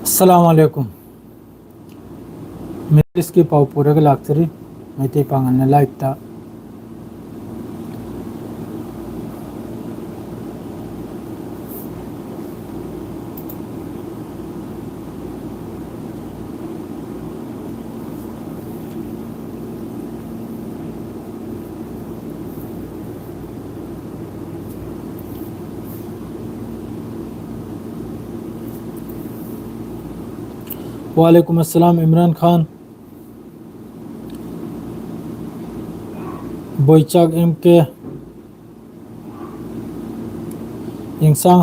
अस्सलाम वालेकुम। मिलिस की पाव पूरग लाक्चरी मैते पांगन लाइकता वालेकुम अस्सलाम इमरान खान बोईचाक एमके इंसान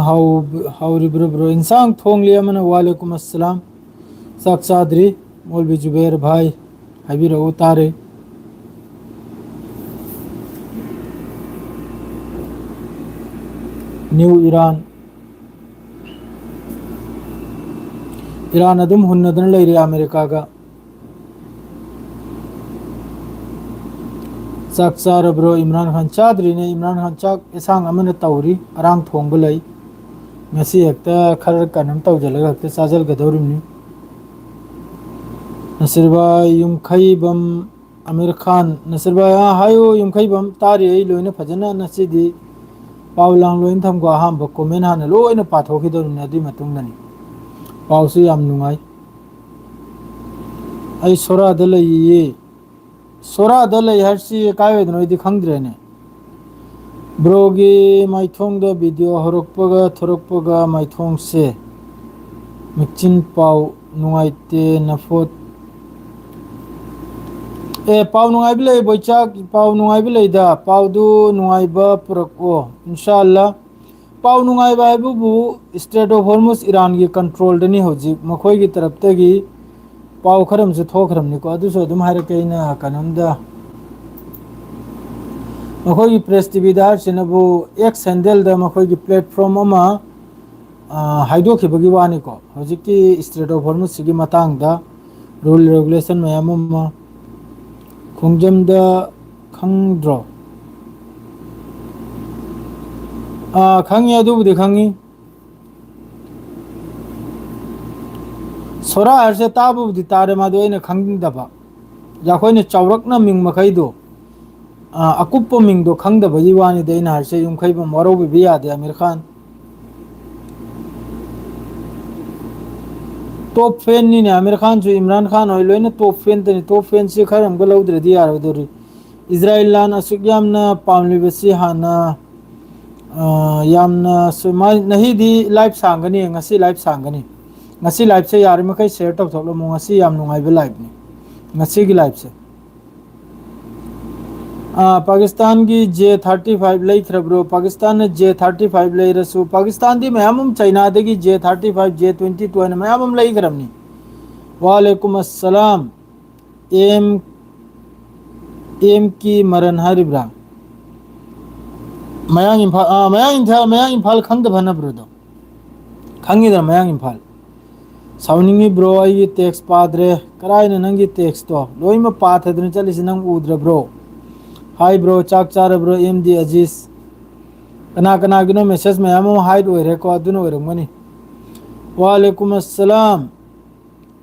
हाउरिब्रो ब्रो इंसान थोंग लिया मन वालेकुम अस्सलाम साक सादरी मौलवी जुबैर भाई हबीर तारे न्यू ईरान अदुम हुन्नदन लेरी अमेरिका का चाक चारब्रो इमरान खान चादरी ने इमरान खान चाक एसांग अमन तौरी आराम थोंग लई ngasi hekta khar kanam tawjalaga hekta chajal gadawrimni nasirba yumkhaibam amir khan nasirba hayo yumkhaibam tari ei loina phajana nasidi pawlang loin tham go ham ba comment hana loina pathokidorni adi matungdani pawsu yam nungai ai sora da lei sora da lei harsi kai wedno idi khangdrene ब्रोगी माइथोंग video हरकपगा थरकपगा माइथोंग से मिक्चिन पाव नुआइते नफोत ए पाव नुआइ बिले बोइचा पाव नुआइ बिले दा पाव दु नुआइबा पुरको इंशाअल्लाह पाव नुआइबा हाइबु स्टेट ऑफ हॉर्मुज ईरान की कंट्रोल दनी होजि मखोय की तरफ तगी पाव खरम से थोखरम निको अदुसो दुम हारकेना कनमदा मखोई प्रेस टीवी दार सिनबु एक सैंडल दा मखोई की प्लेटफॉर्म अमा हाइडो खिबगी वानी को हजिकी स्टेट ऑफ हॉर्मुज सिगी मतंग दा रूल रेगुलेशन मयाम अमा खुंजम दा खंगद्रो खंगी अदुबुदि खंगी सोरा हरसे ताबुबुदि तारे मादो एना खंगिंदबा याखोइने चौरकना मिंग मखैदो अकुप्पो मिंगदो खंगदबगी वानी देना हरसे युमखैबम वरोबि भी यादे आमिर खान टॉप फैन नी ने आमिर खान जो इमरान खान होय लोइना टॉप फैन तनी टॉप फैन से खरम गलौद्रदि यारदोरी इजराइल लान असुक यामना पामलिबसि हाना यामना सुमाय नहीं दी लाइव सांगनी ngasi लाइव सांगनी ngasi लाइव से यार मखै शेयर तौ थोलो मो ngasi याम नुंगाइबे लाइव नि ngasi की लाइव से पाकिस्तान की J35 लई खरब्रो पाकिस्तान ने J35 लई रसु पाकिस्तान दी मैम चाइना दगी J35 J22 ने मैम लई खरमनी वालेकुम अस्सलाम एम की मरन हरिब्रा मयांग इम्फाल खंग भन ब्रोदो खंगिदा मयांग इम्फाल साउनिंगी ब्रो आई टेक्स्ट पाद्रे करायना नंगी टेक्स्ट तो लोइमा पाथदन चलिसि नंग उद्र ब्रो हाय ब्रो चाक चार ब्रो एमडी अजीज कना कना गिनो मैसेज में हम हाइड होरे को अदुन होरमनी वालेकुम अस्सलाम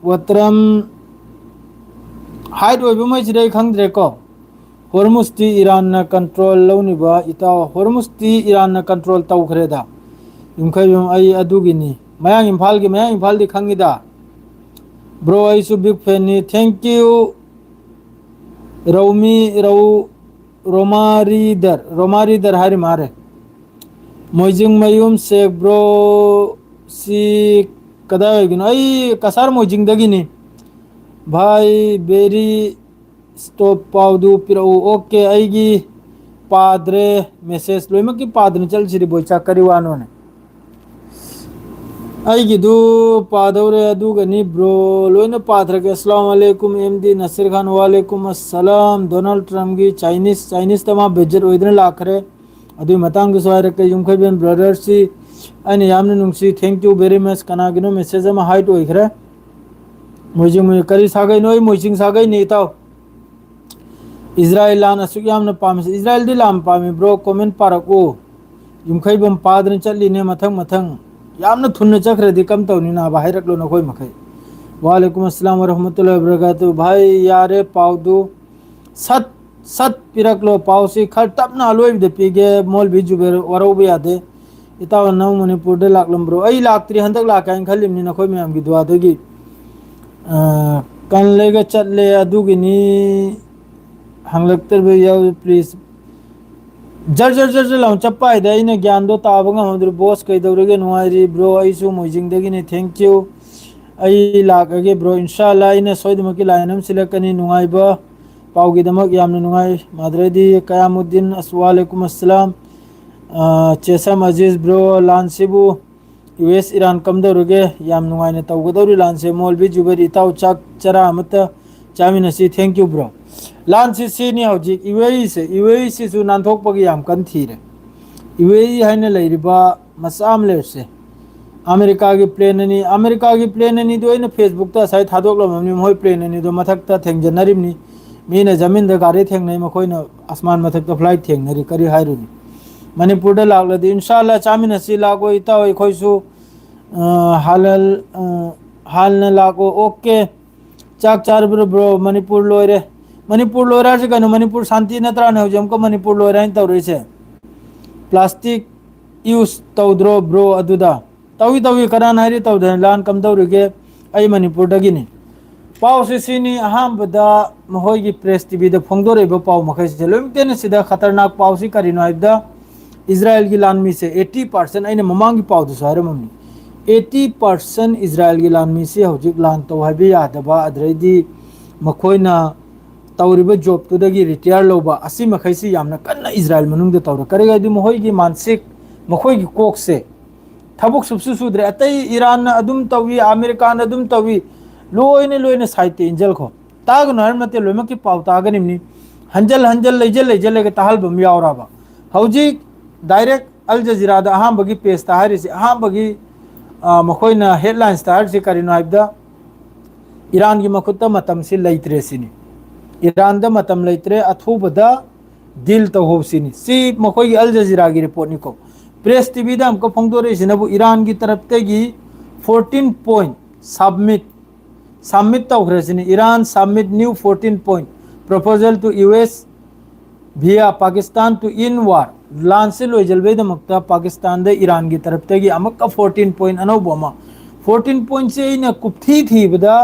वत्रम हाइड होइबो मै जिरै खंद्रे को हॉर्मुज ती ईरान ना कंट्रोल लौनिबा इता हॉर्मुज ती ईरान ना कंट्रोल तौखरेदा युमखैबम आई अदुगिनी मयांग इम्फाल दी खंगिदा ब्रो आई सु बिग फैन नी थैंक यू रौमी रोमारीदर हारि मारे मोइजिंग मयूम शेख ब्रो सी कदा होगिन आई कसार मोइजिंग दगिनी भाई बेरी स्टॉप पाउदु पिरो ओके आईगी पाद्रे मैसेज लोइमा की पादन चल सिरि बोइचा करिवानो ने आईगी दु पादौरे अदुगनी ब्रो लोइना पाथरके अस्सलाम वालेकुम एमडी नसीर खान वालेकुम अस्सलाम डोनाल्ड ट्रम्प की चाइनीज तमा बेजर ओइदन लाखरे अदु मतंग सोयरके युमखैबेन ब्रदर्स सी अने यामन नुंसी थैंक यू वेरी मच कनागिनो मैसेज अमा हाइट ओइखरे मोइजिंग करी सागै नोय मोइजिंग सागै नेताव इजराइल लान असुक यामन पामिस इजराइल दी लाम पामी ब्रो कमेंट पारको युमखैबम पादन चल्लिने मथंग यामना थुन चखरदी कम तौनी ना बाहरक लो नखोय मखै वालेकुम अस्सलाम वरहमतुल्लाहि वबरकातुहू भाई यारे पाउदू सत सत पिरक लो पाउसी खर तपना लोइबदे पीगे मोल भी जुबेर वरौबे यादे इताव नव मणिपुर दे लाकलम ब्रो आई लाक्त्री हंदक लाकाइन खलिमनी नखोय मयाम की दुआदगी कन लेगा चले अदुगिनी हंगलक्तर भी याव प्लीज जर जर जर जर लाऊं चप्पा है दाई ने ज्ञान दो ताबंगा हम बॉस कई दौरगे नुआरी ब्रो आई सु मोजिंग देगी ने थैंक यू आई लागे ब्रो इंशाल्लाह इने सोइद मकी लाइनम सिलेक्टनी नुआइबा पाउगी दमक यामने नुआई मादरेदी कयामुद्दीन अस्सलाम अस्सलाम चेसम अजीज ब्रो लानसिबु यूएस ईरान कम दौरगे याम नुआइने तौगदौरी लानसे मौलवी जुबेर इताउ चाक चरा अमत चामिनसी थैंक यू ब्रो लानसी सीनी हौजिक यूएई से सु नानथोकपगी याम कन थीरे यूएई हाइने लैरिबा मसाम लेरसे अमेरिका की प्लेन अनी दो इन फेसबुक ता साइ थादोकलमनि मोय प्लेन अनी दो मथकता थेंगजनरिमनि मीना जमीन द गाड़ी थेंगनै मखोइना आसमान मथकता फ्लाइट थेंगनरि करी हाइरुनि मणिपुर द लागलदि इंशाल्लाह चामिनसी लागो इताव इखोइसु हालल हालना लागो ओके चाक चार ब्रो मणिपुर लोयरा से कनो मणिपुर शांति नत्रा ने होजम को मणिपुर लोयरा इन तौरे से प्लास्टिक यूज तौद्रो ब्रो अदुदा तवी करान हारी तौदे लान कम दौरिगे आई मणिपुर दगिनी पाव से सीनी अहम बदा महोय की प्रेस टीवी द फोंगदोरेबो पाव मखै से लोमतेन सिदा खतरनाक पाव सी करिनो आइबदा इजराइल की लानमी से 80% अने ममांग की पाव दसो हारमनी 80% इजराइल की लानमी से हौजिक लान तो हाबे यादबा अद्रैदी मखोइना तौरिबा जॉब तुदगी रिटायर लौबा असि मखैसी यामना कन्ना इजराइल मनुंग दे तौर करेगा दि महोय की मानसिक मखोय की कोक से थबुक सुबसु सुद्रे अतै ईरान अदुम तवी अमेरिका अदुम तवी लोइने साइते इंजल खो ताग नहर मते लोइम की पाव तागनिमनी हंजल लेजल के ताहल बम यावराबा हौजिक डायरेक्ट अल जजीरा दा अहम बगी पेज ताहारी से अहम बगी मखोइना हेडलाइंस ताहार से करिनो आइबदा ईरान की मखुत्ता मतम से लैत्रे सिनी ईरान दा मतम लैत्रे अथुबदा दिल तो होबसिनी सी मखोई अल जजीरा की रिपोर्ट निको प्रेस टीवी दा हमको फोंगदोरे सिनबु ईरान की तरफ तेगी 14 पॉइंट सबमिट तौखरेसिनी Iran submit new 14 point proposal to US via Pakistan to end war लान से लोइजलबे दमकता पाकिस्तान दे ईरान की तरफ तेगी अमक 14 पॉइंट अनौबमा 14 पॉइंट से इन कुप्थी थी बदा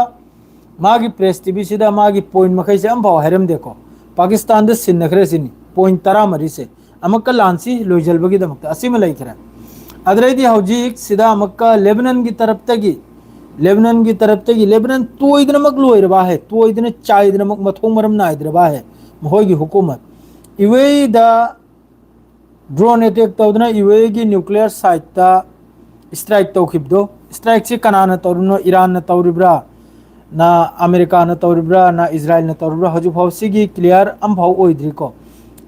मागी प्रेस टीवी सिदा मागी पॉइंट मखै से अमभाव हैरम देखो पाकिस्तान दे सिन नखरे सिनी पॉइंट 13 मरी से अमक लानसी लोइजलबगी दमकता असीम लैथरा अदरैदी हौजिक सिदा अमक लेबनान की तरफ तेगी लेबनान तो इदनमक लोइरबा है तो इदने चाय इदनमक मथोंग मरम ना इदरबा है महोय की हुकूमत यूएई दा ड्रोन अटैक तौदना यूएई की न्यूक्लियर साइट ता स्ट्राइक तौखिबदो स्ट्राइक से कनाना तौरनो ईरान न तौरिब्रा ना अमेरिका न तौरिब्रा ना इजराइल न तौरिब्रा हजु फौसी की क्लियर अम भाव ओइद्री को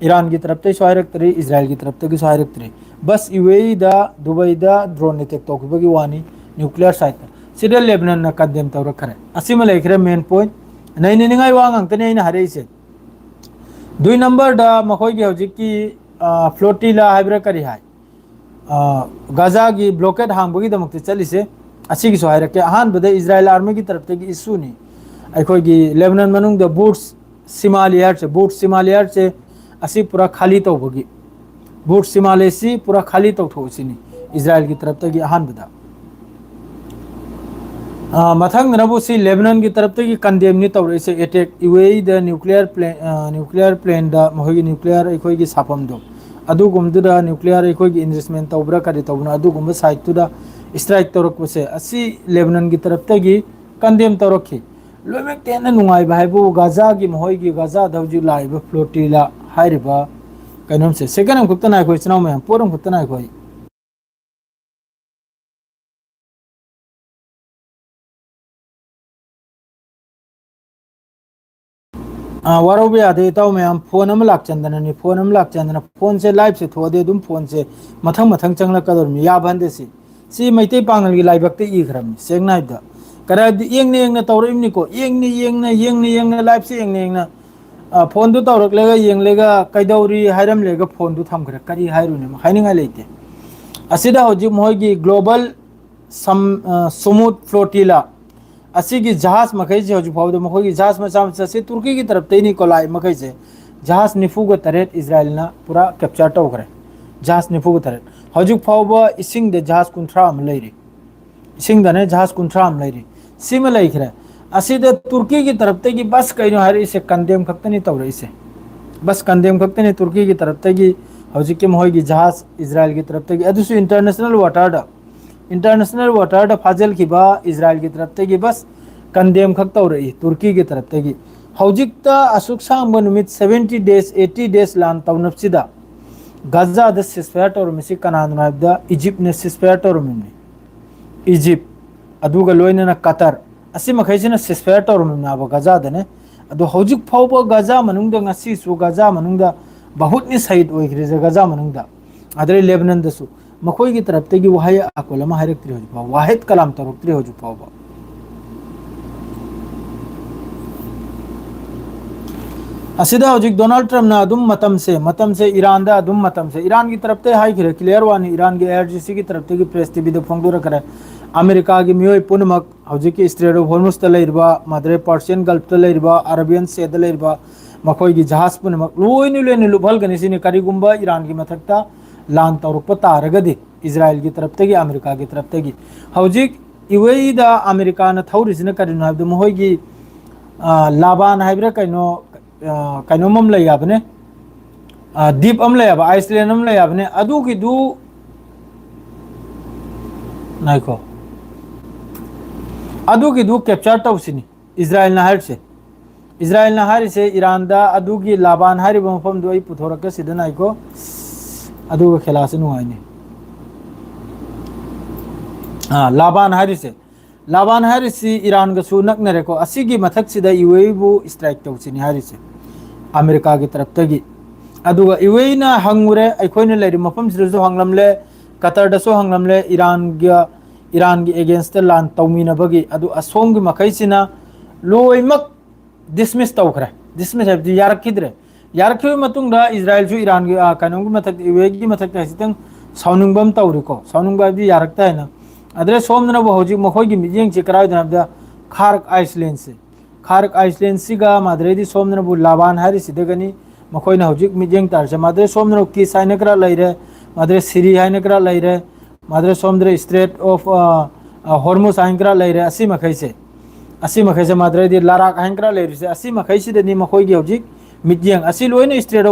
ईरान की तरफ ते स्वायरक तरी इजराइल की तरफ ते की स्वायरक तरी बस यूएई दा दुबई दा ड्रोन अटैक तौखिबगी वानी न्यूक्लियर साइट सिदे लेबनान न कदम तौर खरे असीम लेखरे मेन पॉइंट नै निंगाई वांग तने इन हरे से 2 नंबर दा मखोय की हौजिक की फ्लोटिला हाइब्रा करी हाय गाजा की ब्लॉकेड हांगबगी दमकते चलिसे अच्छी की सोहाय रखे अहान बदे इजराइल आर्मी की तरफ ते की इशू नहीं अखोय की लेबनान मनुंग द बूट्स सिमालियर से असी पूरा खाली तौबगी बूट सिमालेसी पूरा खाली तौथोसिनी इजराइल की तरफ ते की अहान बदा मथंग नबुसी लेबनान की तरफ की कंडेम नि तौर से अटैक यूएई द न्यूक्लियर प्लेन द महोगी न्यूक्लियर अखोई की साफम दो अदुगुमदुदा न्यूक्लियर अखोई की इन्वेस्टमेंट तौब्रा करी तौबना अदुगुम साइट तुदा स्ट्राइक तौरकसे असी लेबनान की तरफ की कंडेम तौरखी लोमेक तेन नुंगाई भाईबु गाजा की महोई की गाजा दौजी लाइब फ्लोटिला हाइरिबा कैनम से सेकंड हम खुतना अखोई चनाव में पोरम खुतना अखोई वारो भी आते ताऊ में हम फोन हम लाख चंदन फोन से लाइव से थोदे दुम फोन से मथंग चंगला कदर में या बंदे सी मैते पांगल की लाइव वक्त ई खरम सेंगना द करा येंगने तौरइमनि को येंगने लाइव से येंगने फोन दु तौरकलेगा येंगलेगा कैदौरी हाइरम लेगा फोन दु थमखरे करी हाइरुने हाइनिंगा लेते असिदा होजि मोहगी ग्लोबल सुमुद फ्लोटिला असीगी जहाज मखई से हजू फाउद मखोगी जहाज मचा मचा से तुर्की की तरफ ते निकोलाई मखई से जहाज निफुग तरेट इजराइल ना पूरा कैप्चर तौखरे जहाज निफुग तरेट हजू फाउब इसिंग दे जहाज कुंथ्रा अम लेरी इसिंग दने जहाज कुंथ्रा अम लेरी सिम लेखरे असीदे तुर्की की तरफ ते की बस कइनो हर इसे कंडेम खक्तनी तौरे इसे बस कंडेम खक्तनी तुर्की की तरफ ते की हजू के मोहगी जहाज इजराइल की तरफ ते की अदुसु इंटरनेशनल वाटर फाजल की इजराइल की तरफ ते बस कंडेम खक तौरई तुर्की की तरफ ते हौजिकता असुक सांब नुमित 70 डेज 80 डेज लान तौनपसिदा गाजा द सिस्फायर तौरमिसि कनानो हाबदा इजिप्ट ने सिस्फायर तौरमिनि इजिप्ट अदुगा लोइना कतर असि मखैसिना सिस्फायर तौरमिना बा गाजा दने अदो हौजिक फाउबा गाजा मनुंगदा ngasi सु गाजा मनुंगदा बहुत नि शहीद ओइग्रे गाजा मनुंगदा अदरे लेबनान दसु मखोई की तरफ ते वहाय आकोलमा हायरक्त्री हो जुपा वाहिद कलाम तरुक्त्री हो जुपा असिदा हजिक डोनाल्ड ट्रम्प ना मतम से ईरान दा मतम से ईरान की तरफ ते हाई खरे क्लियर वानी ईरान की एयरजीसी की तरफ ते की प्रेस टीवी दो फोंदुरा करे अमेरिका की मियोय पुनमक हजिक की स्ट्रेट ऑफ हॉर्मुज ते लेरबा मदरे पर्शियन गल्फ ते लेरबा अरबियन से ते लेरबा मखोई की जहाज पुनमक लोइनि लुभल गनिसिनि करिगुंबा ईरान की मथकता लान तौरप तारगदी इजराइल की तरफ ते अमेरिका की तरफ ते हौजिक इवेदा अमेरिका न थौरिसिन करिनो हाबदो मोहगी लाबान हाइब्रा कइनो मम लय याबने दीप अम लय याब आइसलैंड अम लय याबने अदु की दु नाइको अदु की दु कैप्चर तौसिनी इजराइल न हार से ईरान दा अदु की लाबान हारिब मफम दो पुथोरक सिदा नाइको अदुगा खेलासे नुआइने लाबान हारिसी ईरान गसु नकनरेको असिगी मथक सिदा यूएबु स्ट्राइक तौसिनी हारिसे अमेरिका की तरफ तगी अदुगा यूएना हंगुरे अखोइने लेरि मफम सिदसु हंगलमले कतर दसु हंगलमले ईरान की अगेंस्ट लान तौमिनबगी अदु असोम की मखैसिना लोइमक डिसमिस तौखरे डिसमिस है यारखिद्रे यारखिब मतुंगदा इजराइल सु ईरान की कनोंग मथक यूए की मथक हसितंग साउनिंगबम तौरिको साउनिंगबा भी यारखता है ना अदरे सोमदना बो हौजिक मखोई की मिजिंग से करायदना खारक आइसलैंड सिगा मादरेदी सोमदना बो लाबान हारि सिदगनी मखोइना हौजिक मिजिंग तारसे मादरे सोमदना की साइनकरा लैरे मादरे सिरी हाइनकरा लैरे मादरे सोमदरे स्ट्रेट ऑफ हॉर्मुज हाइनकरा लैरे असि मखैसे मादरेदी लाराक हाइनकरा लैरे असि मखैसिदनी मखोई की हौजिक मिजिंग असि लोइना स्ट्रेट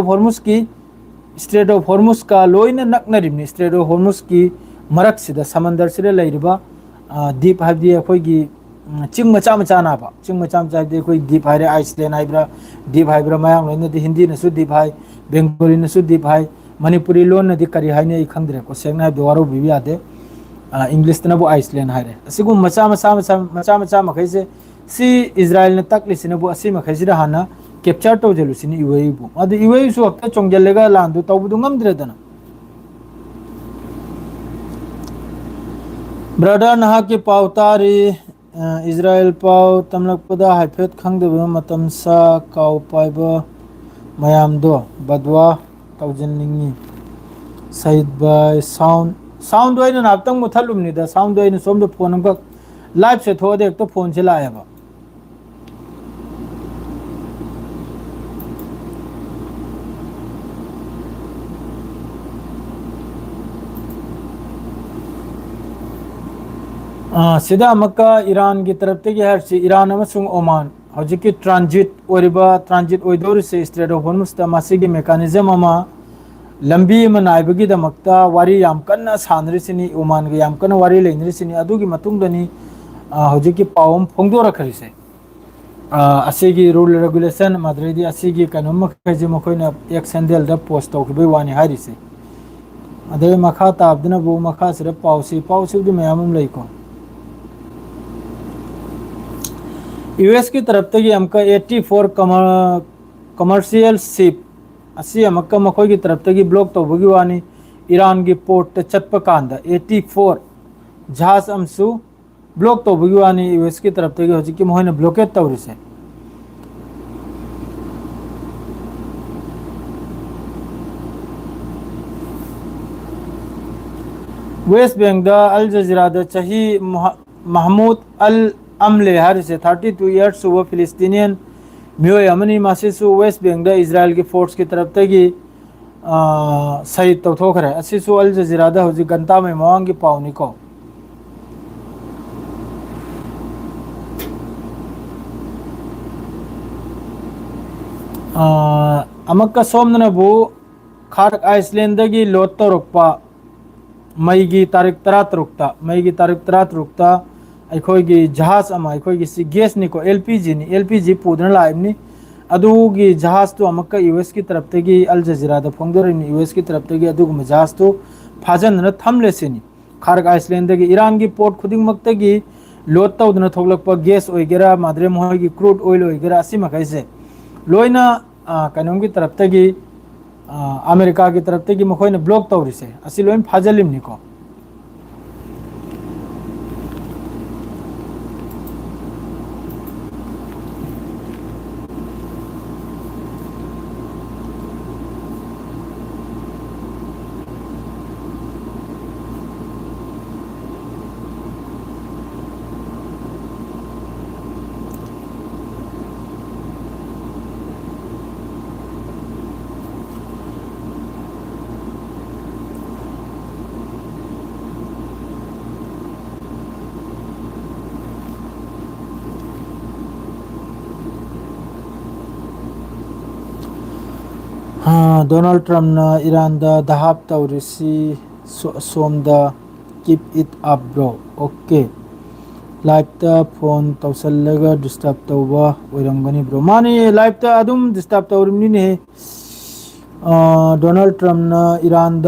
ऑफ हॉर्मुज का लोइना नकनरिमनि स्ट्रेट ऑफ हॉर्मुज की मरक सिदा समंदर सिदा लैरिबा दीप हाबदी अखोइगी चिंग मचा मचा नाबा चिंग मचा मचा हाबदी अखोइ दीप हाइरे आइसलैंड हाइब्रा दीप हाइब्रा मयांग लोइनदि हिंदी नसु दीप हाइ बेंगोली नसु दीप हाइ मणिपुरी लोन नदि करि हाइने इ खंद्रे को सेंगना हाइबदि वारो बिबि आदे इंग्लिश तनबो आइसलैंड हाइरे असिगु मचा मखैसे सी इजराइल न तकलिसिनबो असि मखैसिदा हाना कैप्चर तौजलुसिनि इवेबु अदु इवेसु हक्ता चोंगजलेगा लांदु तौबुदु ngamdredana ब्रदर नहा की पावतारी इजराइल पाव तमलकपदा हाइफेट खंगदबा मतम सा काव पाइब मयामदो बदवा तौजनलिंगी सईद बाय साउंड वाइना नापतंग मुथलुमनिदा साउंड वाइना सोमदो फोन अमक लाइव से थोदे एक तो फोन से लाएबा सीधा मक्का ईरान की तरफ ते हर से ईरान अमसुंग ओमान हजिकी ट्रांजिट ओइदोर से स्ट्रेट ऑफ हॉर्मुज ता मासिगी मेकानिज्म अमा लंबी नाइबगी दमक्ता वारी याम कन्ना सानरिसिनी ओमान के याम कन्ना वारी लेनरिसिनी अदुगी मतुंगदनी हजिकी पावम फोंदोरा खरिसे असिगी रूल रेगुलेशन माद्रेदी असिगी कनम खजे मखोइना एक सेंडल द पोस्ट तौखबे वानी हारिसे अदे मखा ताबदना बो मखा सिर पावसी दि मयामम लइको यूएस की तरफ तक हमका 84 कमर्शियल शिप असी हमका मखोई की तरफ तक ब्लॉक तौबगी वानी ईरान की पोर्ट चटप कांदा 84 जहाज अमसु ब्लॉक तौबगी वानी यूएस की तरफ तक हजिकी मोहने ब्लॉकेट तौरिसे वेस्ट बैंक अल जजीरा चाही महमूद अल अमले है 32 ईयर्स सुब फिलिस्तीनियन मियोय अमनी मासिसु वेस्ट बैंक इजराइल की फोर्स की तरफ तगी शहीद तौथोखरे असिसु अल जजीरा हौजिक गंता में मवांग की पाउनिको अमक्का सोमनबु खारक आइसलैंड की लोड तौरपा मई की तारीख 13 मई की तारीख 13 अखोगी जहाज अखोगी गैस निको एलपीजी पुदन लाइबनी अदुगी जहाज तो अमक्का यूएस की तरफ तगी अल जजीरा फोंदोरनी यूएस की तरफ तगी अदुगुम जहाज तो फाजन थमलेसिनी खारक आइसलैंड की ईरान की पोर्ट खुदिंगमक्तगी लोड तौदन थोलक्प गैस ओइगेरा माद्रे मोहगी क्रूड ऑयल ओइगेरा असी मखैसे लोइना कनोम की तरफ तगी अमेरिका की तरफ तगी मखोइना ब्लॉक तौरिसे असी लोइन फाजलिमनिको डोनाल्ड ट्रम्प ईरान दहाब तौरिसी सोमद keep it up bro okay live phone तौसलगा डिस्टर्ब तौबा ओइरंगनी ब्रो माने लाइव अदुम डिस्टर्ब तौरिमनी डोनाल्ड ट्रम्प ईरान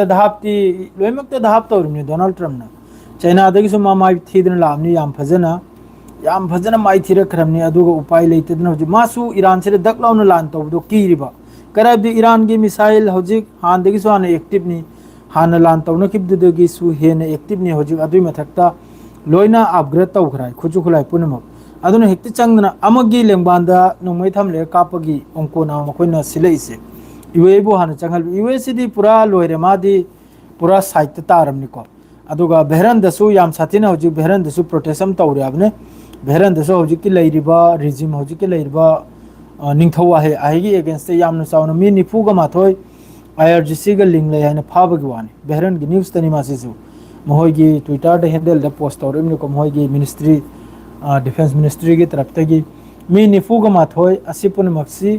दहाब ती लोइमक्ते दहाब तौरिमनी डोनाल्ड ट्रम्प चाइना दगिसु मामाइ थीदन लामनी याम फजना माइ थीरखरमनी अदुगा उपाय लेतेदन हजि मासु ईरान से दक लाउन लान तौबदो कीरिबा कराबदि ईरान की मिसाइल हजि हान दगिसु हान एक्टिव नि हान लान तौन किबदुदगी सु हेन एक्टिव नि हजि अदुइ मथक्ता लोइना अपग्रेड तौखराय खुजु खुलाय पुनमक अदुना हेक्ति चंगना अमगी लेंबांदा नोंमै थमले कापगी अंकोना मखोइना सिलेइसे यूएबो हान चंगल यूएसडी पूरा लोइरे मादी पूरा साइट तारमनिको अदुगा बहरनदसु याम साथिना हजि बहरनदसु प्रोटेक्शन तौरेबने बहरनदसु हजि की लैरिबा रिजिम हजि की लैरिबा निंगथौ आहे आहिगी अगेंस्ट यामन साउन मी निफुगा माथोय आईआरजीसी गा लिंक लय हाने फाबगी वानी बहरन की न्यूज़ तनी मासिसु मोहगी ट्विटर द हैंडल द पोस्ट तौरेमनि को मोहगी मिनिस्ट्री डिफेंस मिनिस्ट्री की तरफ तगी मी निफुगा माथोय असिपुन मक्सी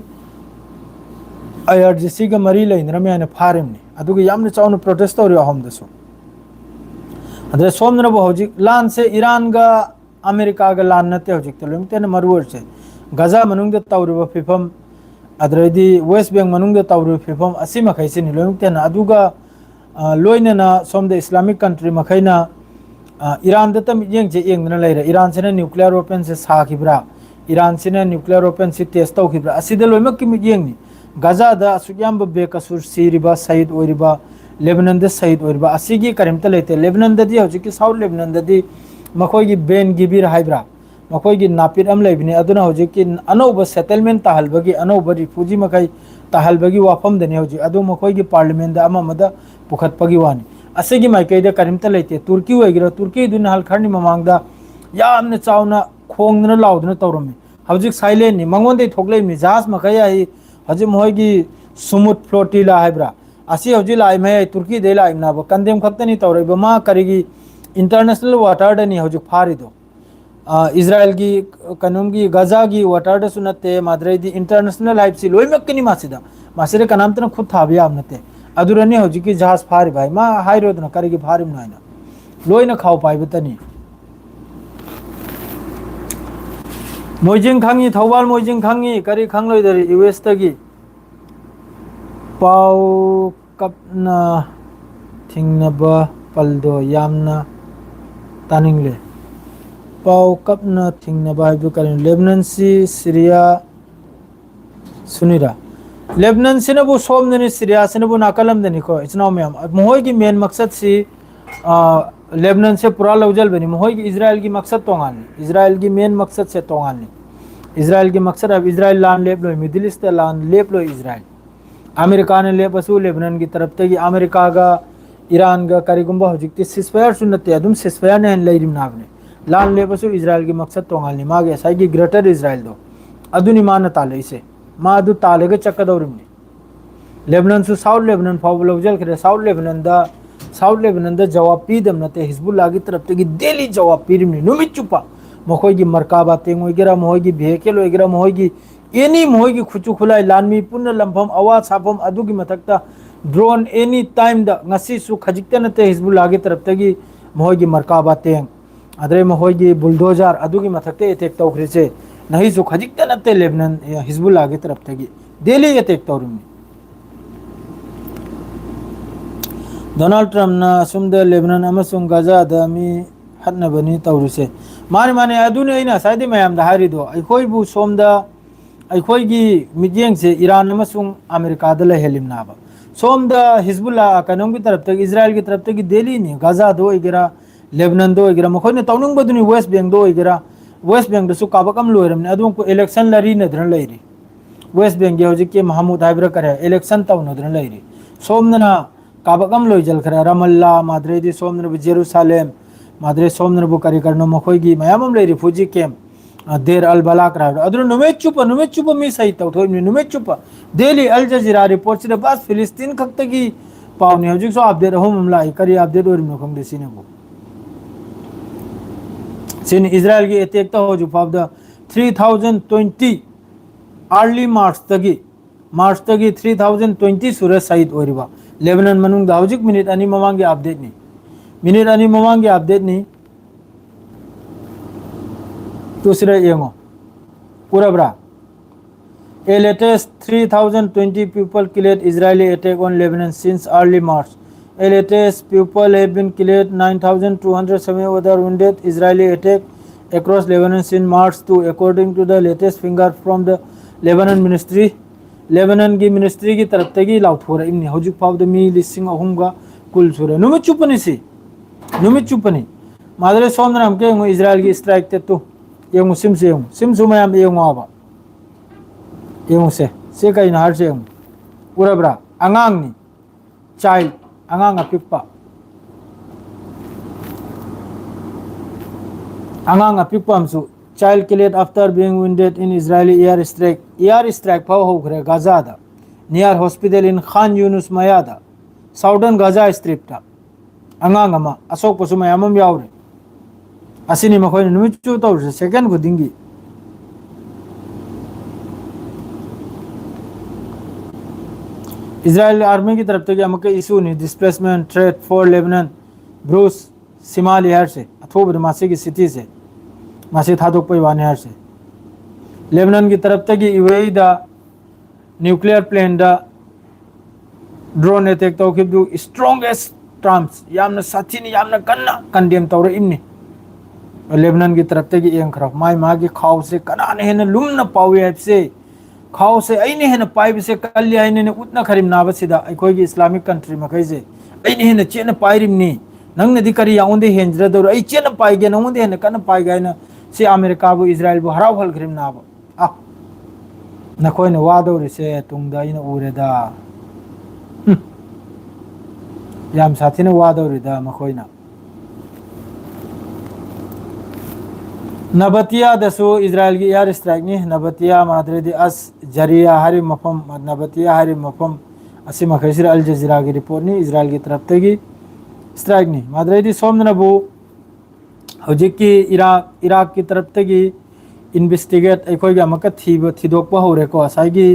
आईआरजीसी गा मरी लैनरमे हाने फारेमनि अदुगा यामन चाउन प्रोटेस्ट तौरि अहमदसु अदरे सोमनबो हजि लान से ईरान गा अमेरिका गा लान नते हजि तलुमतेन मरुवर से गजा मनुंग तौरिबा फिफम अदरदी वेस्ट बैंक मनुंग तौरिबा फिफम असि मखैसे नि लोमतेन अदुगा लोइनना सोम द इस्लामिक कंट्री मखैना ईरान दतम येंगजे येंगना लेरे ईरान से न्यूक्लियर वेपन से साखिब्रा ईरान से न्यूक्लियर वेपन से टेस्ट तौखिब्रा असिद लोइमक कि येंगनि गजा दा सुयाम बेकसुर सीरिबा शहीद ओरिबा लेबनान द शहीद ओरिबा असिगी करिमता लेते लेबनान ददी हजि साउथ लेबनान ददी मखोगी बेन गिबिर हाइब्रा मखोगी नापिर अम लेबिने अदुना हजि कि अनौब सेटलमेंट ताहलबगी अनौब रिफ्यूजी मखै ताहलबगी वाफम दने हजि अदु मखोगी पार्लियामेंट दा अममदा पुखतपगी वानी असिगी माइकैदा करिमता लेते तुर्की वैगिरा तुर्की दुन हलखरनि ममांगदा यामने चाउना खोंगना लाउदना तौरमी हजि साइलेंट नि मंगोंदे थोकलेमि जहाज मखै आइ हजि मोहगी सुमुद फ्लोटिला हाइब्रा असी हजि लाइमै तुर्की दे लाइमना ब कंदेम खतनी तौरैबा मा करिगी इंटरनेशनल वाटर दनी हजि फारिदो इजराइल की कनुम की गजा की वाटर सुनते माद्रेदी इंटरनेशनल लाइफ से लोई मक्कनी मासिदा मासिरे कनाम तना खुद थाबी आमनते अदुरनी हजि की जहाज फारि भाई मा हाइरोद न करिगी फारिम नाइना लोई न खाव पाइबे तनी मोइजिंग खांगी थौबाल मोइजिंग खांगी करी खांगलोय दरी यूएस तगी पाव कपना थिंगनबा पल्दो यामना तानिंगले पाव कपना थिंगनबा हाइबु करिन लेबनान सी सीरिया सुनिरा लेबनान से नबु सोमदनी सीरिया से नबु नाकलम दनी को इतना में मोहय की मेन मकसद सी लेबनान से पूरा लौजल बनी मोहय की इजराइल की मकसद तोंगानी इजराइल की मेन मकसद से तोंगानी इजराइल की मकसद अब इजराइल लान लेप लो मिडिल ईस्ट लान लेप लो इजराइल अमेरिका ने लेपसु लेबनान की तरफ तगी अमेरिका का ईरान का करीगुंबा हजिकती सिस्फायर सुनते अदुम सिस्फायर ने लेरिम नाबने लान लेपसु इजराइल की मकसद तोंगालनी मागे साइगी ग्रेटर इजराइल दो अदुनि मान ताले इसे मा अदु ताले के चक्कदौरिमनी लेबनान सु साउथ लेबनान फाव लवजल करे साउथ लेबनान दा जवाब पीदम नते हिजबुल्लाह की तरफ तगी डेली जवाब पीरिमनी नुमित चुपा मखोगी मरकाबा तेंगोइगेरा मोइगी भेकेल ओइगेरा मोइगी एनी मोइगी खुचु खुलाई लानमी पुन्न लंफम आवाज साफम अदुगी मथक्ता ड्रोन एनी टाइम दा ngasi सु खजिकते नते हिजबुल्लाह की तरफ तगी मोइगी मरकाबा तेंग अदरे मोइगी बुलडोजर अदुगी मथक्ते अटैक तौखरिसे नहीं सु खजिकते नते लेबनान हिजबुल्लाह की तरफ तगी डेली अटैक तौरिमनी डोनाल्ड ट्रम्प ना असुमद लेबनान अमसुंग गाजा दा मी हन्नबनी तौरिसे माने माने अदुने इना साइदे मयाम दा हारिदो अखोई बु सोमदा अखोई की मिजेंग से ईरान अमसुंग अमेरिका दा लेहेलिम नाबा सोमदा हिजबुल्लाह कनों की तरफ तक इजराइल की तरफ तक दिल्ली ने गाजा दो इगरा लेबनान दो इगरा मखोने तौनुंग बदुनी वेस्ट बैंक दो इगरा वेस्ट बैंक दसु काबकम लोरमने अदुम को इलेक्शन लरी नदरन लैरी वेस्ट बैंक के हजिक के महमूद हाइब्रा करे इलेक्शन तौ नदरन लैरी सोमना काबकम लोइजल खरा रमल्ला माद्रेदी सोमना जेरूसलेम माद्रे सोमना बु करी करनो मखोगी मयामम लैरी फुजी कैंप देर अल बलाक राव अदुर नुमेत चुप मी सही तौ थोइ नुमेत चुप डेली अल जजीरा रिपोर्ट से बस फिलिस्तीन खक्त की पावने हजिक सो अपडेट होम हमला करी अपडेट और नखम देसिने बु सिन इजराइल की अटैक तो हो जुपाव द 3020 अर्ली मार्च तगी 3020 सुरे सहित ओरिबा लेबनान मनुंग दा हजिक मिनिट अनि ममांगे अपडेट नि दूसरे येंगो पूरा ब्रा A latest 3020 people killed Israeli attack on Lebanon since early March. A latest people have been killed, 9,207 other wounded. Israeli attack across Lebanon since March 2, according to the latest figure from the Lebanon ministry. Lebanon की ministry की तरफ तक ही lout हो रहा है इन्हें हज़ुक पाव the me listing अहुंगा कुल सुरे नुमित चुपनी मादरे सोम नाम के यंगो इजराइल की स्ट्राइक ते तो यंगो सिम सुमा याम यंगो आबा यंगो से का इन हार से यंगो पूरा ब्रा अंगांग नि चाइल्ड अंगांग अपिप्पा हमसु child killed after being wounded in Israeli airstrike पाव हो गए गाजा दा near hospital in Khan Yunus Mayada southern Gaza strip ta अंगांग अमा अशोक पसुमा यामम यावरे असिनी मखोइन नुमिचु तो सेकंड को दिंगी इजराइल आर्मी की तरफ से अमके इशू नहीं डिस्प्लेसमेंट थ्रेट फॉर लेबनान ब्रूस सिमाल यार से अथवा बदमाशी की स्थिति से मासी था तो पैवाने यार से लेबनान की तरफ तक यूएई दा न्यूक्लियर प्लेन दा ड्रोन अटैक तो किबदु स्ट्रॉन्गेस्ट टर्म्स यामना साथीनी यामना कन्ना कंडेम तौर इमने लेबनान की तरफ तक एंग खराब माई माँ के खाओ से कनाने है न लुम न पावे से खाओ से ऐने है न पाइब से कल आइने ने उतना खरीम नाबसिदा कोई इस्लामिक कंट्री में कैसे ऐने है न चेन पाइरिम नी नंग नदी करी याउंदे हेंजरा दौर ऐ चेन पाइगे नंगुंदे है न कन पाइगे न से अमेरिका बु इजराइल बु हराव हल खरीम नाब आ नखोय न वादौर से तुंगदा इन उरेदा याम साथी ने वादौरिदा मखोयना नबतिया दसु इजराइल की एयर स्ट्राइक नि नबतिया माद्रेदी अस जरिया हरि मफम नबतिया हरि मफम असि मखैसिर अल जजीरा की रिपोर्ट नि इजराइल की तरफ तगी स्ट्राइक नि माद्रेदी सोमनबु हजिक की इराक की तरफ तगी इन्वेस्टिगेट एकोय अमक थिदोकपा होरेको असाइगी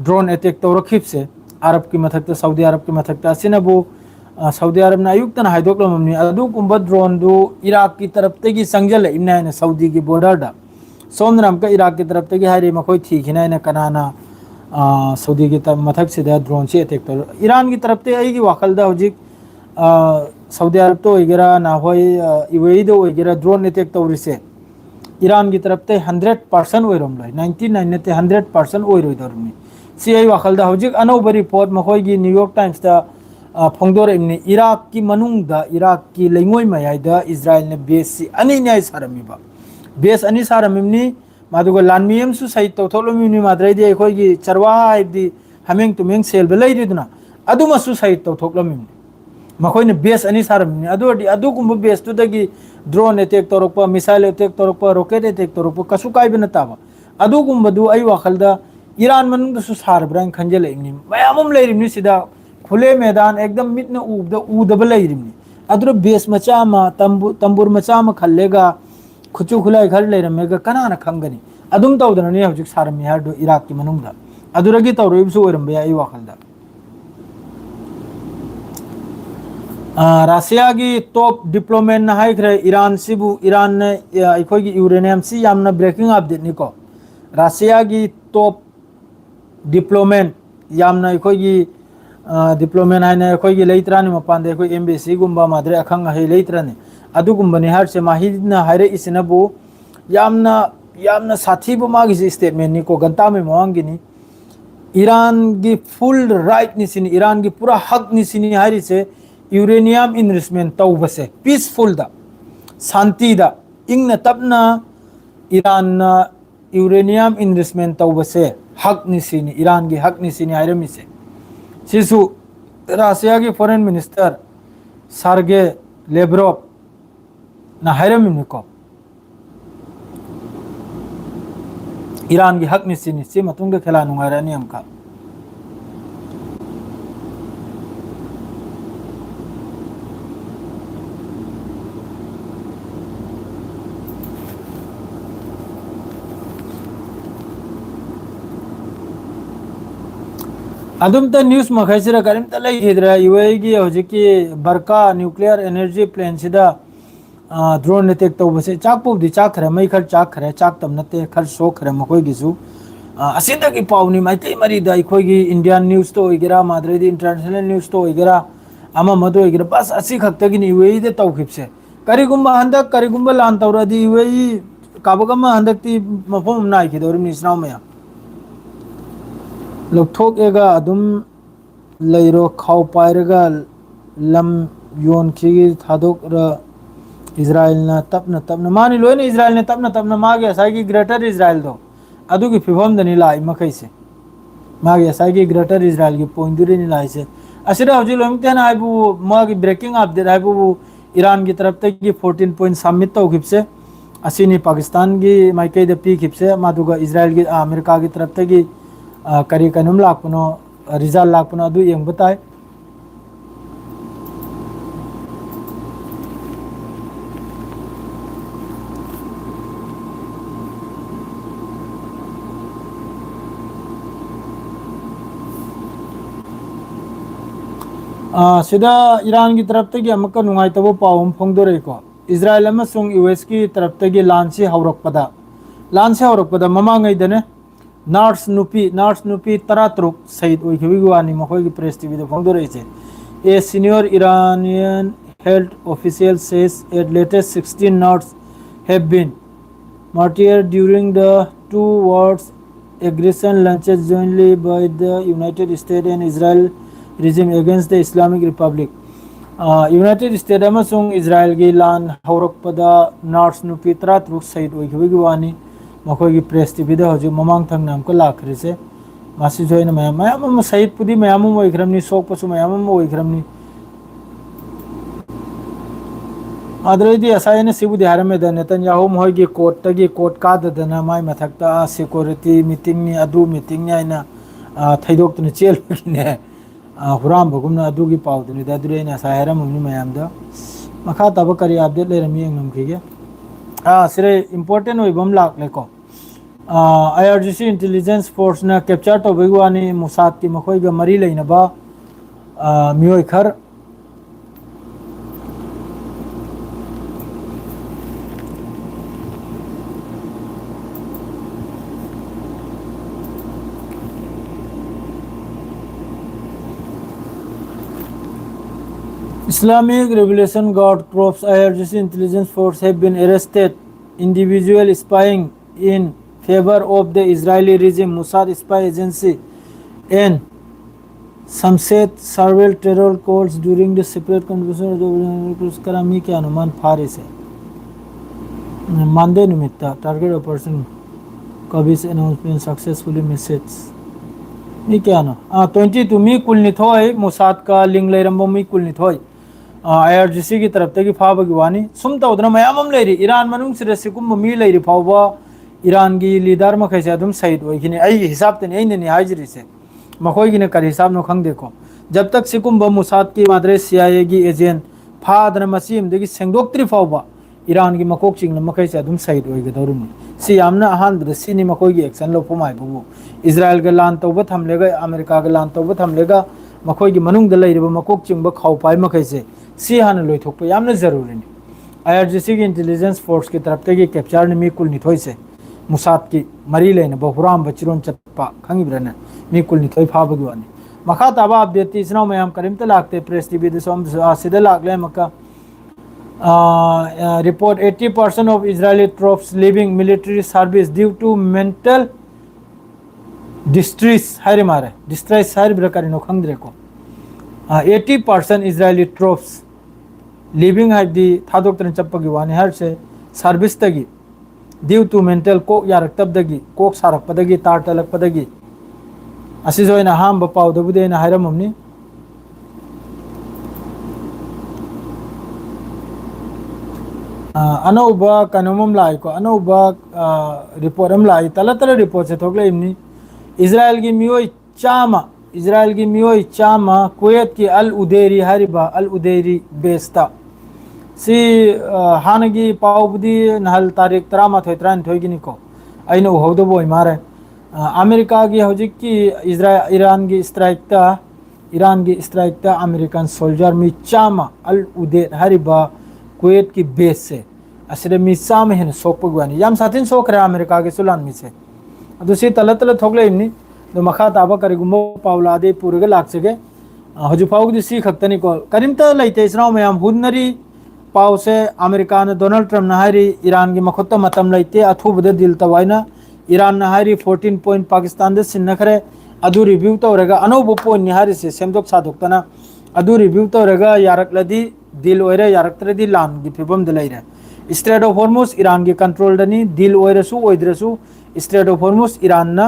ड्रोन अटैक तौरखिब से अरब की मथक सऊदी अरब की मथक असिनबु सऊदी अरब ने अयुक्तन हाइदोक्लमनी अदुकुंबा ड्रोन दु इराक की तरफ तगी संजल इमना सऊदी की बॉर्डर दा सोमनम का इराक की तरफ तगी हारे मखोय थीखिना ने कनाना सऊदी की मथक से ड्रोन से अटैक तो ईरान की तरफ ते आईगी वाखल दा हजिक सऊदी अरब तो वगैरह ना होय यूएई दो वगैरह ड्रोन अटैक तो से ईरान की तरफ ते 100% ओइरम लय 99 ते 100% ओइरोय दरमी सी आई वाखल दा हजिक अनोब रिपोर्ट मखोय की न्यूयॉर्क टाइम्स दा फोंदोरेमनी इराक की मनुंगदा इराक की लेंगोय मयाइदा इजराइल ने बेस अनि न्याय सारमीबा बेस अनि सारमिमनी मादुगो लानमियम सु सहित तोथोलोमिनी माद्राइदे अखोय की चरवा हाइबदी हमें तुमें सेल बेलाइदुना अदुमसु साइड तौथोक्लमिनी मखोइन बेस अनि सारमिनी अदुडी अदुगुम बेस तुदगी ड्रोन अटैक तौरप मिसाइल अटैक तौरप रॉकेट अटैक तौरप कसु काइबे नताबा अदुगुम्बदु आई वाखलदा ईरान मनुंगदसु सारब्रान खंजलेइनी मयामम लेरिमनी सिदा खुले मैदान एकदम मिटना उदब लेरिमनी अदुर बेस मचा मा तंबूर मचा मा खल्लेगा खुचु खुलाई खर लेरमेगा कनाना खंगनी अदुम तौदननी हौजिक सारमी हारदो इराक की मनुंगदा अदुरगी तौरइबसु ओरमबे आई वाखलदा रशिया की टॉप डिप्लोमेट ना हाइख्रे ईरान सिबु ईरान ने अखोगी यूरेनियम सी यामना ब्रेकिंग अपडेट निको रशिया की टॉप डिप्लोमेट यामना अखोगी डिप्लोमेट हाइना अखोगी लेत्रानि मपानदे अखोई एम्बेसी गुम्बा माद्रे अखंग है लेत्रानि अदुगुम्बनि हार से माहिना हारे इसनबु यामना यामना साथीबु मागी स्टेटमेंट निको गंता में मवांगिनी ईरान की फुल राइट निसिनी ईरान की पूरा हक निसिनी हारी से यूरेनियम इन्वेस्टमेंट तौबसे पीसफुल दा शांति दा इंगना तपना ईरान यूरेनियम इन्वेस्टमेंट तौबसे हक निसिनी ईरान की हक निसिनी हायरमी से सिसु रशिया की फॉरेन मिनिस्टर सार्गे लेब्रोव ना हायरमी निको ईरान की हक निसिनी से मतुंग खेला नुंगारानी हमका अदुमता न्यूज़ मखैसिरा करिमता लैहिद्रा यूएई की हौजिकी बरका न्यूक्लियर एनर्जी प्लांट सिदा ड्रोन अटैक तौबसे चाकपुदी चाखरे मई खर चाखरे चाक तम नते खर सोखरे मखोइगिसु असिदगी पाउनी माइतै मरीदा अखोइगी इंडियन न्यूज़ तो ओइगेरा माद्रेदी इंटरनेशनल न्यूज़ तो ओइगेरा अमा मदो ओइगेरा बस असि खक्तगिनी यूएई दे तौखिबसे करिगुम्बा हंदक करिगुम्बा लान तौरादी यूएई काबगमा हंदकती मफम नाइखिदोरिम निसनाव मया लौथोकेगा अदुम लैरो खाव पायरगा लम योन की थादोक इजराइल ना तपना मानी लोइन इजराइल ने तपना मागे साइगी ग्रेटर इजराइल दो अदु की फिभम दनी लाई मखै से मागे साइगी ग्रेटर इजराइल की पॉइंट दुरी नि लाई से असिरा हजि लोमते ना आइबु मागी ब्रेकिंग अपडेट आइबु ईरान की तरफ तक की 14 पॉइंट सबमिट तो खिपसे असिनी पाकिस्तान की माइकै द पी खिपसे मादुगा इजराइल की अमेरिका की तरफ तक की करी कनुम लापनो रिजल्ट लापनो अदु यंग बताए सिदा ईरान की तरफ तक अमक नुंगाइतबो पावम फोंदोरेको इजराइल अमसुंग यूएस की तरफ तक लांसी हौरकपदा ममांगैदने नर्स नुपी तरा तरुक सहित ओइखिबिगवानी मखोइगी प्रेस टीवी दे फोंदोरेचे a senior Iranian health official says at latest 16 nurse have been martyred during the two wars aggression launches jointly by the United States and Israel regime against the Islamic Republic. United States अमसुंग Israel की लान हौरकपदा nurse नुपी तरा तरुक सहित ओइखिबिगवानी मखोइगी Press TV दे हजु ममांग थंग नाम को लाखरिसे मासी जोइन मयाम सहित पुदी मयाम ओइखरमनी सोकपसु मयाम ओइखरमनी आदरेदी असायने सिबु दिहारमे द नेतन्याहु मोइगी कोर्ट का दना माय मथक्ता सिक्योरिटी मीटिंग नि अदु मीटिंग नि आइना थैदोक्तने चेल ने हुराम बगुमना अदुगी पाउदनि द दुरेना असायरम मनि मयाम द मखा तब करी अपडेट लेरमी यंगम खिगे सिरे इंपोर्टेंट ओइबम लाख लेको IRGC इंटेलिजेंस फोर्स ने कैप्चर तो बिगवानी मुसाद की मखोइगा मरी लेनबा मियोय खर Islamic Revolution Guard Corps IRGC intelligence force have been arrested individual spying in favor of the Israeli regime Mossad spy agency and some said several terror calls during the separate conversation of Karami के अनुमान फारिस है मानदे निमित्ता target operation कभी से announcement successfully message mi kya no 22 mi kulni thoi musat ka ling leirambo mi kulni thoi IRGC की तरफ तक फाबगी वानी सुम तौदना मयाम लेरी Iran मनुंग से सिकुम मी लेरी फावबा ईरान की लीडर मखै से अदम सहीद ओइखिने आई हिसाब तने आई ने हाजिरी से मखोई की ने कर हिसाब नो खंग देखो जब तक सिकुम मुसाद की मादरे CIA की एजेंट फादन मसीम देगी सेंगदोक्त्री फावबा ईरान की मकोक चिंग मखै से अदम सहीद ओइगदौरुम सी यामना अहान बद सिनी मखोई की एक्शन लो फमाय बु इजराइल के लान तौबत हमलेगा अमेरिका के लान तौबत हमलेगा मखोई की मनुंग द लेरिबा मकोक चिंग ब खाव पाई मखै से सी हान लोइथोक यामना जरूरी ने IRGC की इंटेलिजेंस फोर्स की तरफ तक कैप्चर ने मी कुल निथोई से मुसाद की मरी लेने बहुराम बचिरों चप्पा खंगी ब्रने मी कुल निथोई फाबगी वानी मखा ताबा अपडेट तीसरा में हम करीम तलाकते प्रेस टीवी दिसोम सीधे लागले मक्का report 80% of Israeli troops leaving military service due to mental distress हारे मारे distress हारे प्रकार नो खंग रे को 80% Israeli troops leaving है दी थादोक तरन चप्पगी वानी हर से सर्विस तगी due to mental कोक यारक तब दगी कोक सारक पदगी तार तलक पदगी असी जो ना हम बपाव दबुदे ना हायरम हमनी अनौबा कनोमम लाई को अनौबा रिपोर्ट हम लाई तला तला रिपोर्ट से थोकले इमनी इजराइल की मियोई चामा कुवैत की अल उदेरी हरिबा अल उदेरी बेस्ता सी हानगी पावबदी नहल तारीख 13 थोइगिनी को अइनो होदो बोय मारे अमेरिका की हौजिक की ईरान की स्ट्राइक अमेरिकन सोल्जर मी चामा अल उदेर हरिबा कुवैत की बेस से असरे मी चाम हेन सोकपगवानी याम साथिन सोक रहा अमेरिका के सुलान मी से अदुसी तल तल थोकले इमनी दो मखा ताबा करिगुमो पावलादे पुरगे लाक्सगे हजु पावगदी सी खक्तनी को करिमता लैते इसराव मयाम हुनरी पाव से अमेरिका ने डोनाल्ड ट्रम्प नहारी ईरान की मखुत्ता मतम लैते अथुबदे दिल तवाइना ईरान नहारी 14 पॉइंट पाकिस्तान दे सिन्नखरे अदु रिव्यू तौरगा अनौब पॉइंट निहारी से सेमदोक सादोक्तना अदु रिव्यू तौरगा यारकलदी दिल ओइरे यारक्तरदी लान की फिबम दलैरे स्ट्रेट ऑफ हॉर्मुज ईरान के कंट्रोल दनी दिल ओइरसु ओइद्रसु स्ट्रेट ऑफ हॉर्मुज ईरान ना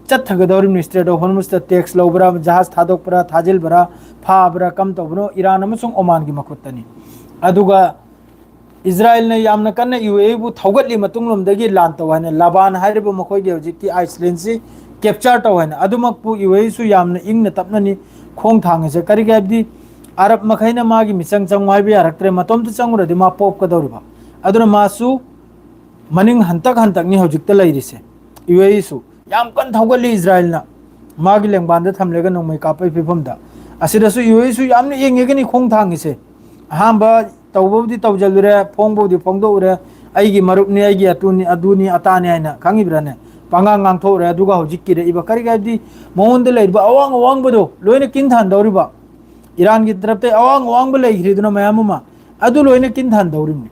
चथगदौरिम स्ट्रेट ऑफ हॉर्मुज ता टैक्स लौबरा जहाज थादोकपरा थाजिलबरा फाबरा कम तौबनो ईरान अमसुंग ओमान की मखुत्तनी अदुगा इजराइल ने यामना कन्ना UAE बु थौगतली मतुंगलमदगी लान तवाने लाबान हाइरबो मखोइगे हजिकी आइसलैंड से कैप्चर तवाने अदुमकपु UAE सु यामना इंगना तपननी खोंग थांगे से करिगे अबदी अरब मखैना मागी मिचंग चंगवाइबे यारक्तरे मतोम त चंगुरदि मा पोप कदौरिबा अदुना मासु मनिंग हंतक नि हजिकता लैरिसे UAE सु याम कन थौगतली इजराइल ना मागी लेंगबांदा थमलेगा नोंमै कापै फिफमदा असिदसु UAE सु यामना येंगेगनि खोंग थांगिसे अहांबा तौबदी तौजलुरे फोंगबोदी फोंगदोरे आइगी मरुपनि आइगी अतुनी अदुनी अताने आइना खांगिब्राने पांगांग गांगथोरे अदुगा हजिक्किरे इबा करिगाबदी मोहनदे लैबा अवांग अवांगबदो लोइने किनथान दौरिबा ईरान की तरफ ते अवांग अवांग लैखिरिदुना मयामुमा अदु लोइने किनथान दौरिमनि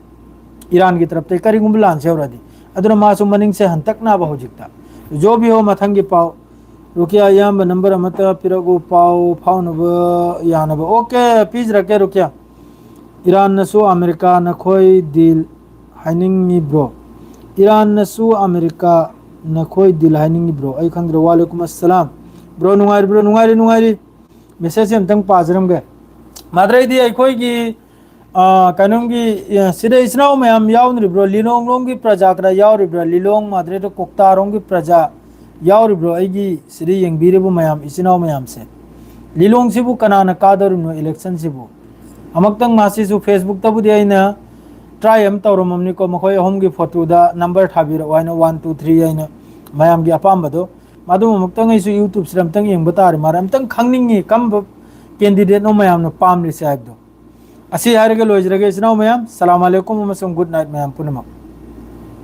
ईरान की तरफ ते करिगुम लान सेवरादी अदुना मासु मनिंग से हंतकना बा हजिक्ता जो भी हो मथंगी पाव रुकिया याम नंबर अमता पिरगु पाव फाउनब यानब ओके पीज रखे रुकिया ईरान नसु अमेरिका नखोई दिल हाइनिंग ब्रो ईरान नसु अमेरिका नखोई दिल हाइनिंग ब्रो आई खंद्र वालेकुम अस्सलाम ब्रो नुंगारी मैसेज से हमतंग पाजरम गे माद्रै दी अखोई की कानून की सिदे इसनाव में हम यावनरि ब्रो लिलोंग लोंग की प्रजा करा यावरि ब्रो लिलोंग माद्रै तो कोक्तारोंग की प्रजा यावरि ब्रो आइगी सिदे यंगबिरेबु मयाम इसनाव मयाम से लिलोंग सिबु कनाना कादरुनो इलेक्शन सिबु अमक्तंग मासिसु फेसबुक तबुदि आइना ट्राई हम तौरममनि को मखोय होम की फोटो दा नंबर थाबिरो वाइना 1 2 3 आइना मयाम की अपामबदो मादु मक्तंग आइसु यूट्यूब से हमतंग यंग बतार मार हमतंग खंगनिंगी कम कैंडिडेट नो मयाम नो पाम लिसे हाइबदो असी हारगे लोइजरगे इसनाव मयाम सलाम अलैकुम अमसुंग गुड नाइट मयाम पुनमक